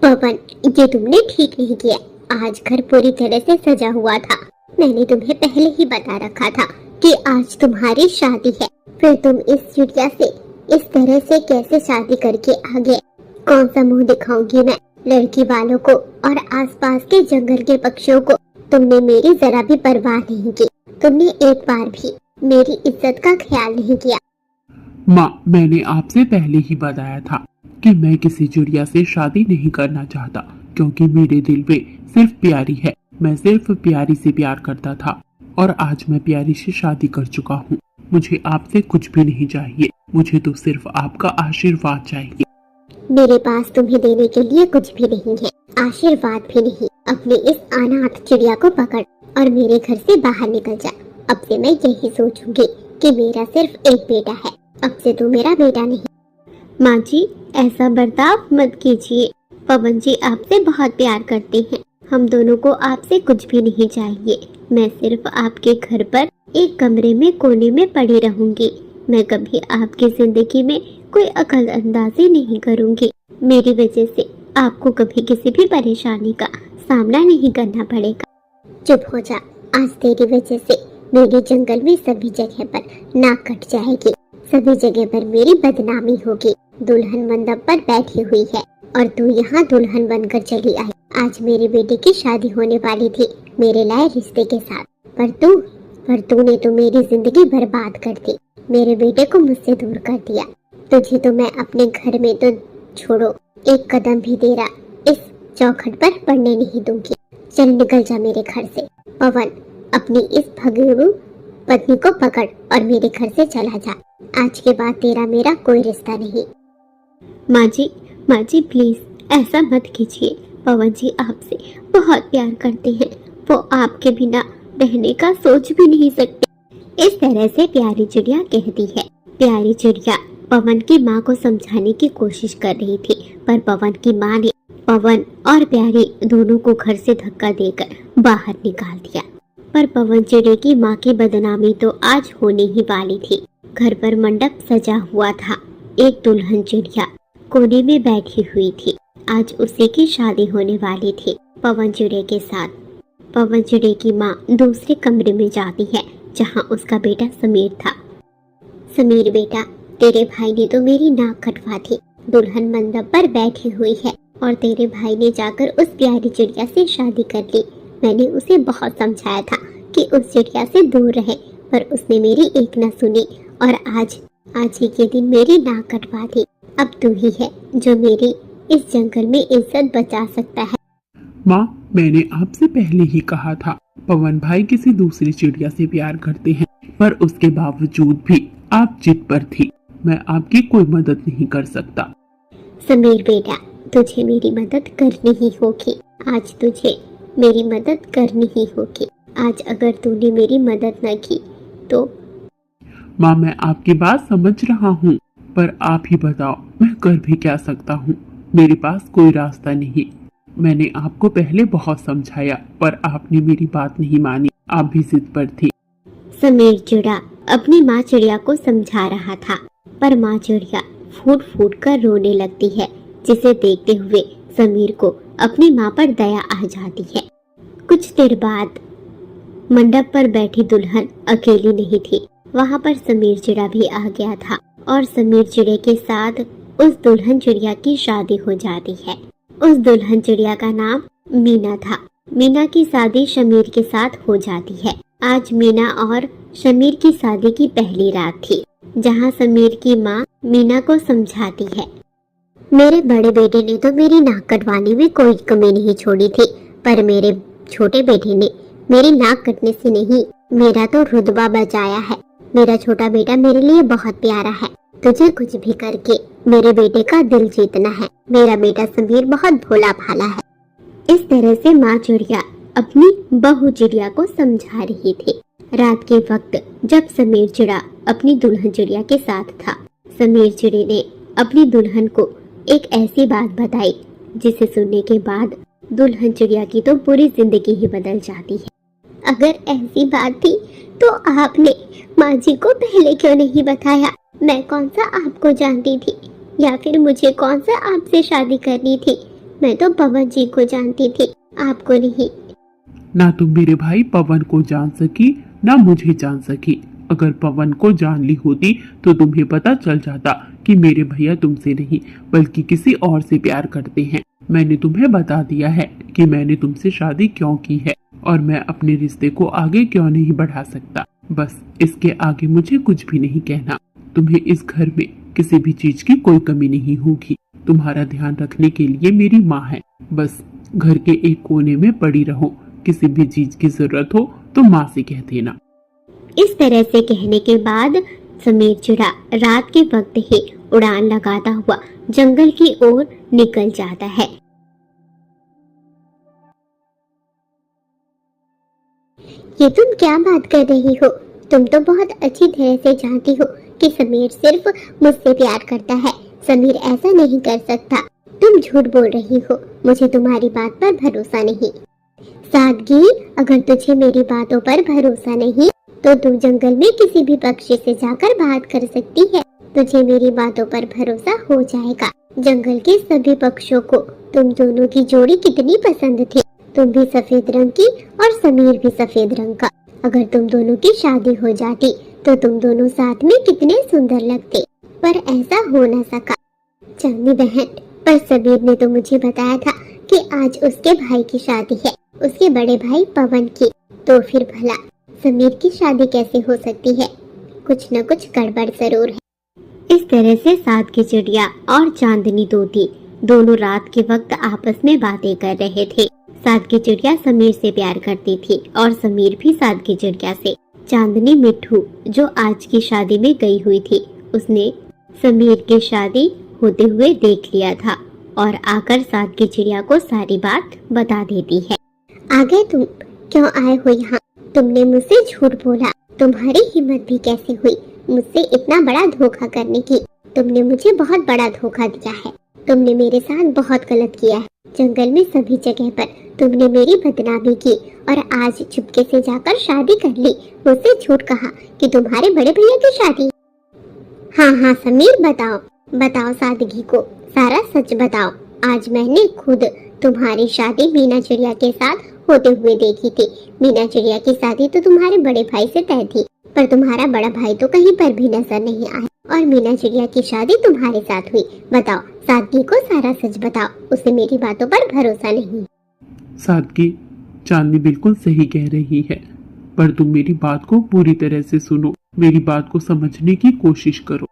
पवन, ये तुमने ठीक नहीं किया। आज घर पूरी तरह से सजा हुआ था। मैंने तुम्हें पहले ही बता रखा था कि आज तुम्हारी शादी है। फिर तुम इस चिड़िया से इस तरह से कैसे शादी करके आ गए? कौन सा मुंह दिखाऊंगी मैं लड़की वालों को और आसपास के जंगल के पक्षियों को? तुमने मेरी जरा भी परवाह नहीं की। तुमने एक बार भी मेरी इज्जत का ख्याल नहीं किया। माँ, मैंने आपसे पहले ही बताया था कि मैं किसी चिड़िया से शादी नहीं करना चाहता, क्योंकि मेरे दिल में सिर्फ प्यारी है। मैं सिर्फ प्यारी से प्यार करता था और आज मैं प्यारी से शादी कर चुका हूँ। मुझे आपसे कुछ भी नहीं चाहिए, मुझे तो सिर्फ आपका आशीर्वाद चाहिए। मेरे पास तुम्हें देने के लिए कुछ भी नहीं है, आशीर्वाद भी नहीं। अपने इस अनाथ चिड़िया को पकड़ और मेरे घर से बाहर निकल जा। अब से मैं यही सोचूंगी कि मेरा सिर्फ एक बेटा है। अब से तू मेरा बेटा नहीं। माँ जी, ऐसा बर्ताव मत कीजिए। पवन जी आपसे बहुत प्यार करते हैं। हम दोनों को आपसे कुछ भी नहीं चाहिए। मैं सिर्फ आपके घर पर एक कमरे में कोने में पड़ी रहूंगी। मैं कभी आपकी जिंदगी में कोई अकल अंदाजी नहीं करूंगी। मेरी वजह से आपको कभी किसी भी परेशानी का सामना नहीं करना पड़ेगा। चुप हो जा। आज तेरी वजह से मेरे जंगल में सभी जगह पर नाक कट जाएगी। सभी जगह पर मेरी बदनामी होगी। दुल्हन मंडप पर बैठी हुई है और तू यहाँ दुल्हन बनकर चली आई। आज मेरे बेटे की शादी होने वाली थी मेरे लाए रिश्ते के साथ, पर तूने तो मेरी जिंदगी बर्बाद कर दी। मेरे बेटे को मुझसे दूर कर दिया। तुझे तो मैं अपने घर में तो छोड़ो, एक कदम भी तेरा इस चौखट पर पड़ने नहीं दूंगी। चल निकल जा मेरे घर से। पवन, अपनी इस भगेड़ू पत्नी को पकड़ और मेरे घर से चला जा। आज के बाद तेरा मेरा कोई रिश्ता नहीं। माँ जी प्लीज ऐसा मत कीजिए। पवन जी आपसे बहुत प्यार करते हैं। वो आपके बिना रहने का सोच भी नहीं सकते। इस तरह से प्यारी चिड़िया कहती है। प्यारी चिड़िया पवन की माँ को समझाने की कोशिश कर रही थी, पर पवन की माँ ने पवन और प्यारी दोनों को घर से धक्का देकर बाहर निकाल दिया। पर पवन चिड़िया की माँ की बदनामी तो आज होने ही वाली थी। घर पर मंडप सजा हुआ था। एक दुल्हन चिड़िया कोने में बैठी हुई थी। आज उसी की शादी होने वाली थी पवन चिड़िया के साथ। पवन चिड़िया की माँ दूसरे कमरे में जाती है जहाँ उसका बेटा समीर था। समीर बेटा, तेरे भाई ने तो मेरी नाक कटवा दी। दुल्हन मंडप पर बैठी हुई है और तेरे भाई ने जाकर उस प्यारी चिड़िया से शादी कर ली। मैंने उसे बहुत समझाया था कि उस चिड़िया से दूर रहे, पर उसने मेरी एक न सुनी और आज ही के दिन मेरी नाक कटवा दी। अब तू ही है जो मेरी इस जंगल में इज्जत बचा सकता है। माँ, मैंने आपसे पहले ही कहा था पवन भाई किसी दूसरी चिड़िया से प्यार करते हैं, पर उसके बावजूद भी आप जिद पर थी। मैं आपकी कोई मदद नहीं कर सकता। समीर बेटा, तुझे मेरी मदद करनी ही होगी। आज तुझे मेरी मदद करनी ही होगी। आज अगर तूने मेरी मदद न की तो। माँ, मैं आपकी बात समझ रहा हूँ, पर आप ही बताओ मैं कर भी क्या सकता हूँ। मेरे पास कोई रास्ता नहीं। मैंने आपको पहले बहुत समझाया, पर आपने मेरी बात नहीं मानी। आप भी जिद पर थी। समीर चिड़िया अपनी माँ चिड़िया को समझा रहा था, पर माँ चिड़िया फूट फूट कर रोने लगती है, जिसे देखते हुए समीर को अपनी माँ पर दया आ जाती है। कुछ देर बाद मंडप पर बैठी दुल्हन अकेली नहीं थी। वहाँ पर समीर चिड़िया भी आ गया था और समीर चिड़िया के साथ उस दुल्हन चिड़िया की शादी हो जाती है। उस दुल्हन चिड़िया का नाम मीना था। मीना की शादी शमीर के साथ हो जाती है। आज मीना और शमीर की शादी की पहली रात थी, जहाँ समीर की माँ मीना को समझाती है। मेरे बड़े बेटे ने तो मेरी नाक कटवाने में कोई कमी नहीं छोड़ी थी, पर मेरे छोटे बेटे ने मेरी नाक कटने से नहीं, मेरा तो रुतबा बचाया है। मेरा छोटा बेटा मेरे लिए बहुत प्यारा है। तुझे कुछ भी करके मेरे बेटे का दिल जीतना है। मेरा बेटा समीर बहुत भोला भाला है। इस तरह से माँ चिड़िया अपनी बहू चिड़िया को समझा रही थी। रात के वक्त जब समीर चिड़िया अपनी दुल्हन चिड़िया के साथ था, समीर चिड़िया ने अपनी दुल्हन को एक ऐसी बात बताई जिसे सुनने के बाद दुल्हन चिड़िया की तो पूरी जिंदगी ही बदल जाती है। अगर ऐसी बात थी तो आपने माँ जी को पहले क्यों नहीं बताया? मैं कौन सा आपको जानती थी, या फिर मुझे कौन सा आपसे शादी करनी थी? मैं तो पवन जी को जानती थी, आपको नहीं। ना तुम मेरे भाई पवन को जान सकी ना मुझे जान सकी। अगर पवन को जान ली होती तो तुम्हें पता चल जाता कि मेरे भैया तुमसे नहीं बल्कि किसी और से प्यार करते हैं। मैंने तुम्हें बता दिया है कि मैंने तुमसे शादी क्यों की है और मैं अपने रिश्ते को आगे क्यों नहीं बढ़ा सकता। बस इसके आगे मुझे कुछ भी नहीं कहना। तुम्हें इस घर में किसी भी चीज की कोई कमी नहीं होगी। तुम्हारा ध्यान रखने के लिए मेरी माँ है। बस घर के एक कोने में पड़ी रहो। किसी भी चीज की जरूरत हो तो माँ से कह देना। इस तरह से कहने के बाद समीर चिड़ा रात के वक्त ही उड़ान लगाता हुआ जंगल की ओर निकल जाता है। ये तुम क्या बात कर रही हो? तुम तो बहुत अच्छी तरह से जानती हो कि समीर सिर्फ मुझसे प्यार करता है। समीर ऐसा नहीं कर सकता। तुम झूठ बोल रही हो। मुझे तुम्हारी बात पर भरोसा नहीं। सादगी, अगर तुझे मेरी बातों पर भरोसा नहीं तो तू जंगल में किसी भी पक्षी से जाकर बात कर सकती है। तुझे मेरी बातों पर भरोसा हो जाएगा। जंगल के सभी पक्षियों को तुम दोनों की जोड़ी कितनी पसंद थी। तुम भी सफेद रंग की और समीर भी सफेद रंग का। अगर तुम दोनों की शादी हो जाती तो तुम दोनों साथ में कितने सुंदर लगते, पर ऐसा हो न सका। चांदनी बहन, पर समीर ने तो मुझे बताया था कि आज उसके भाई की शादी है, उसके बड़े भाई पवन की। तो फिर भला समीर की शादी कैसे हो सकती है? कुछ न कुछ गड़बड़ जरूर है। इस तरह से सात की चिड़िया और चांदनी तोती दोनों रात के वक्त आपस में बातें कर रहे थे। सात की चिड़िया समीर से प्यार करती थी और समीर भी सात की चिड़िया से। चांदनी मिट्ठू जो आज की शादी में गई हुई थी, उसने समीर की शादी होते हुए देख लिया था और आकर सात की चिड़िया को सारी बात बता देती है। आगे तुम क्यों आए हो यहाँ? तुमने मुझसे झूठ बोला। तुम्हारी हिम्मत भी कैसे हुई मुझसे इतना बड़ा धोखा करने की? तुमने मुझे बहुत बड़ा धोखा दिया है। तुमने मेरे साथ बहुत गलत किया है। जंगल में सभी जगह पर तुमने मेरी बदनामी की और आज चुपके से जाकर शादी कर ली। मुझसे झूठ कहा कि तुम्हारे बड़े भैया की शादी। हाँ हाँ समीर, बताओ बताओ सादगी को सारा सच बताओ। आज मैंने खुद तुम्हारी शादी मीना चिड़िया के साथ होते हुए देखी थी। मीना चिड़िया की शादी तो तुम्हारे बड़े भाई से तय थी, पर तुम्हारा बड़ा भाई तो कहीं पर भी नजर नहीं आया और मीना चिड़िया की शादी तुम्हारे साथ हुई। बताओ सादगी को सारा सच बताओ। उसे मेरी बातों पर भरोसा नहीं। सादगी, चांदनी बिल्कुल सही कह रही है, पर तुम मेरी बात को पूरी तरह से सुनो। मेरी बात को समझने की कोशिश करो।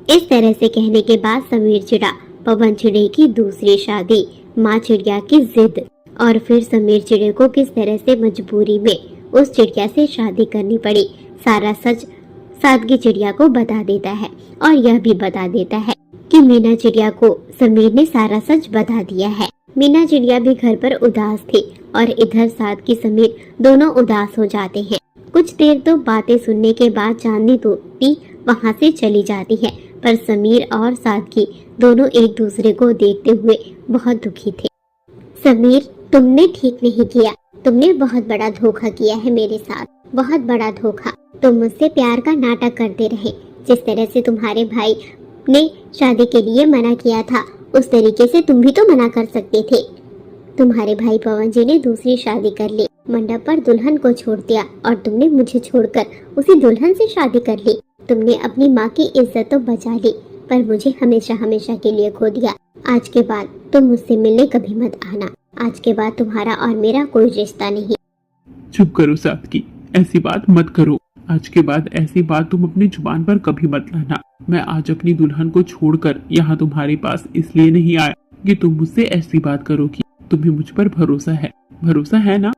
इस तरह से कहने के बाद समीर चिड़ा पवन चिड़े की दूसरी शादी, माँ चिड़िया की जिद और फिर समीर चिड़े को किस तरह से मजबूरी में उस चिड़िया से शादी करनी पड़ी, सारा सच सादगी चिड़िया को बता देता है और यह भी बता देता है कि मीना चिड़िया को समीर ने सारा सच बता दिया है। मीना चिड़िया भी घर पर उदास थी और इधर सादगी समीर दोनों उदास हो जाते हैं। कुछ देर तो बातें सुनने के बाद चांदनी तोती वहाँ से चली जाती है, पर समीर और सादगी दोनों एक दूसरे को देखते हुए बहुत दुखी थे। समीर, तुमने ठीक नहीं किया। तुमने बहुत बड़ा धोखा किया है मेरे साथ, बहुत बड़ा धोखा। तुम मुझसे प्यार का नाटक करते रहे। जिस तरह से तुम्हारे भाई ने शादी के लिए मना किया था, उस तरीके से तुम भी तो मना कर सकते थे। तुम्हारे भाई पवन जी ने दूसरी शादी कर ली, मंडप पर दुल्हन को छोड़ दिया और तुमने मुझे छोड़कर उसी दुल्हन से शादी कर ली। तुमने अपनी माँ की इज्जत तो बचा ली, पर मुझे हमेशा हमेशा के लिए खो दिया। आज के बाद तुम मुझसे मिलने कभी मत आना। आज के बाद तुम्हारा और मेरा कोई रिश्ता नहीं। चुप करो सादगी, ऐसी बात मत करो। आज के बाद ऐसी बात तुम अपनी जुबान पर कभी मत लाना। मैं आज अपनी दुल्हन को छोड़कर यहाँ तुम्हारे पास इसलिए नहीं आया कि तुम मुझसे ऐसी बात करोगी। तुम्हें मुझ पर भरोसा है ना?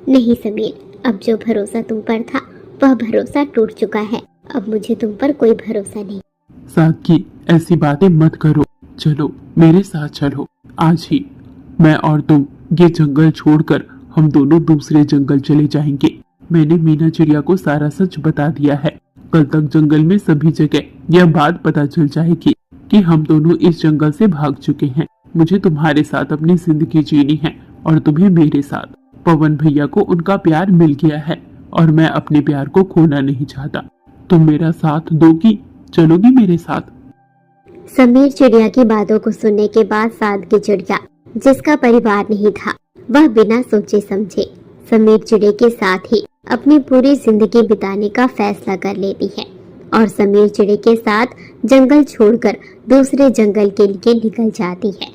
नहीं समीर, अब जो भरोसा तुम पर था वह भरोसा टूट चुका है। अब मुझे तुम पर कोई भरोसा नहीं। सादगी, ऐसी बातें मत करो। चलो मेरे साथ चलो। आज ही मैं और तुम ये जंगल छोड़कर हम दोनों दूसरे जंगल चले जाएंगे। मैंने मीना चिड़िया को सारा सच बता दिया है। कल तक जंगल में सभी जगह यह बात पता चल जाएगी कि हम दोनों इस जंगल से भाग चुके हैं। मुझे तुम्हारे साथ अपनी जिंदगी जीनी है और तुम्हें मेरे साथ। पवन भैया को उनका प्यार मिल गया है और मैं अपने प्यार को खोना नहीं चाहता। तुम मेरा साथ दोगी? चलोगी मेरे साथ? समीर चिड़िया की बातों को सुनने के बाद सादगी चिड़िया जिसका परिवार नहीं था, वह बिना सोचे समझे समीर चिड़े के साथ ही अपनी पूरी जिंदगी बिताने का फैसला कर लेती है और समीर चिड़े के साथ जंगल छोड़कर दूसरे जंगल के लिए निकल जाती है।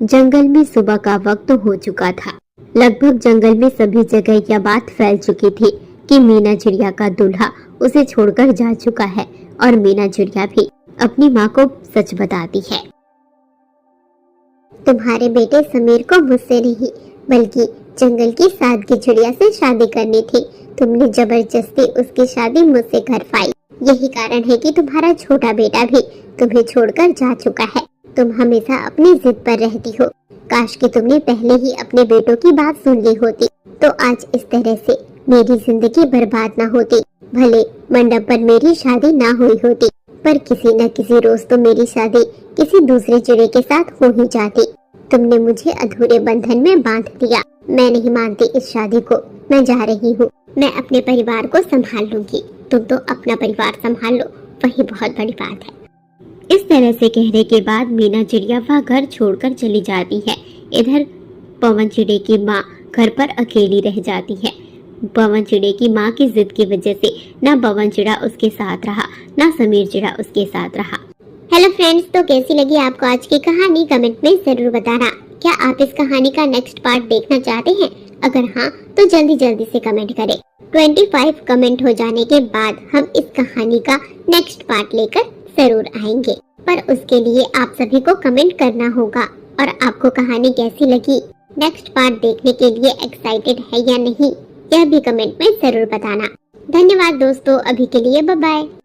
जंगल में सुबह का वक्त हो चुका था। लगभग जंगल में सभी जगह यह बात फैल चुकी थी कि मीना चिड़िया का दूल्हा उसे छोड़कर जा चुका है और मीना चिड़िया भी अपनी माँ को सच बताती है। तुम्हारे बेटे समीर को मुझसे नहीं बल्कि जंगल की सादगी चिड़िया से शादी करनी थी। तुमने जबरदस्ती उसकी शादी मुझसे करवाई। यही कारण है कि तुम्हारा छोटा बेटा भी तुम्हें छोड़कर जा चुका है। तुम हमेशा अपनी जिद पर रहती हो। काश कि तुमने पहले ही अपने बेटों की बात सुन ली होती तो आज इस तरह से मेरी जिंदगी बर्बाद ना होती। भले मंडप पर मेरी शादी ना हुई होती, पर किसी न किसी रोज तो मेरी शादी किसी दूसरे चिड़े के साथ हो ही जाती। तुमने मुझे अधूरे बंधन में बांध दिया। मैं नहीं मानती इस शादी को। मैं जा रही हूँ। मैं अपने परिवार को संभाल लूंगी। तुम तो अपना परिवार संभाल लो, वही बहुत बड़ी बात है। इस तरह से कहने के बाद मीना चिड़िया वह घर छोड़कर चली जाती है। इधर पवन चिड़े की माँ घर पर अकेली रह जाती है। पवन चिड़े की माँ की जिद की वजह से ना पवन चिड़ा उसके साथ रहा, ना समीर चिड़ा उसके साथ रहा। हेलो फ्रेंड्स, तो कैसी लगी आपको आज की कहानी कमेंट में जरूर बताना। क्या आप इस कहानी का नेक्स्ट पार्ट देखना चाहते हैं? अगर हाँ तो जल्दी जल्दी से कमेंट करें। 25 कमेंट हो जाने के बाद हम इस कहानी का नेक्स्ट पार्ट लेकर जरूर आएंगे, पर उसके लिए आप सभी को कमेंट करना होगा। और आपको कहानी कैसी लगी, नेक्स्ट पार्ट देखने के लिए एक्साइटेड है या नहीं, यह भी कमेंट में जरूर बताना। धन्यवाद दोस्तों, अभी के लिए बाय बाय।